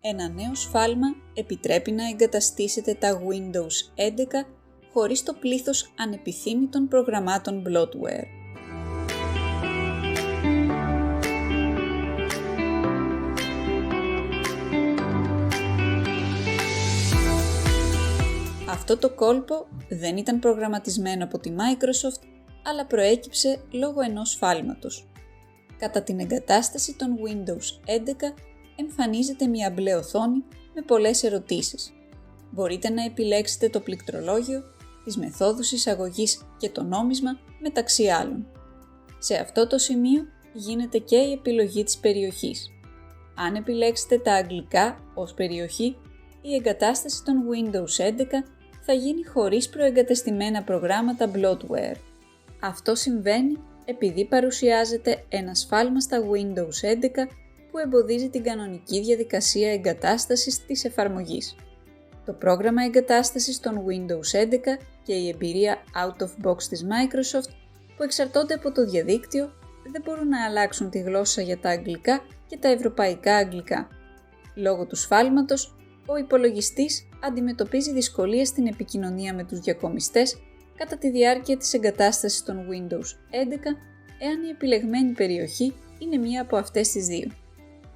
Ένα νέο σφάλμα επιτρέπει να εγκαταστήσετε τα Windows 11 χωρίς το πλήθος ανεπιθύμητων προγραμμάτων bloatware. Αυτό το κόλπο δεν ήταν προγραμματισμένο από τη Microsoft, αλλά προέκυψε λόγω ενός σφάλματος. Κατά την εγκατάσταση των Windows 11 εμφανίζεται μια μπλε οθόνη με πολλές ερωτήσεις. Μπορείτε να επιλέξετε το πληκτρολόγιο, τις μεθόδους εισαγωγής και το νόμισμα μεταξύ άλλων. Σε αυτό το σημείο γίνεται και η επιλογή της περιοχής. Αν επιλέξετε τα αγγλικά ως περιοχή, η εγκατάσταση των Windows 11 θα γίνει χωρίς προεγκατεστημένα προγράμματα bloatware. Αυτό συμβαίνει επειδή παρουσιάζεται ένα σφάλμα στα Windows 11 που εμποδίζει την κανονική διαδικασία εγκατάστασης της εφαρμογής. Το πρόγραμμα εγκατάστασης των Windows 11 και η εμπειρία out of box της Microsoft που εξαρτώνται από το διαδίκτυο δεν μπορούν να αλλάξουν τη γλώσσα για τα αγγλικά και τα ευρωπαϊκά αγγλικά. Λόγω του σφάλματος, ο υπολογιστής αντιμετωπίζει δυσκολίες στην επικοινωνία με τους διακομιστές κατά τη διάρκεια της εγκατάστασης των Windows 11, εάν η επιλεγμένη περιοχή είναι μία από αυτές τις δύο.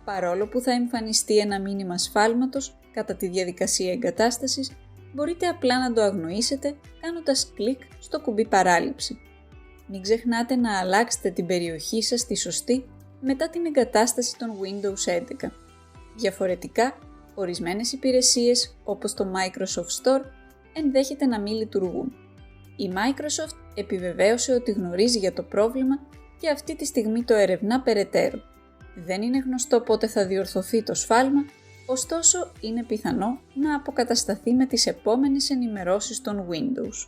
Παρόλο που θα εμφανιστεί ένα μήνυμα σφάλματος κατά τη διαδικασία εγκατάστασης, μπορείτε απλά να το αγνοήσετε κάνοντας κλικ στο κουμπί παράληψη. Μην ξεχνάτε να αλλάξετε την περιοχή σας στη σωστή μετά την εγκατάσταση των Windows 11. Διαφορετικά, ορισμένες υπηρεσίες όπως το Microsoft Store ενδέχεται να μην λειτουργούν. Η Microsoft επιβεβαίωσε ότι γνωρίζει για το πρόβλημα και αυτή τη στιγμή το ερευνά περαιτέρω. Δεν είναι γνωστό πότε θα διορθωθεί το σφάλμα, ωστόσο είναι πιθανό να αποκατασταθεί με τις επόμενες ενημερώσεις των Windows.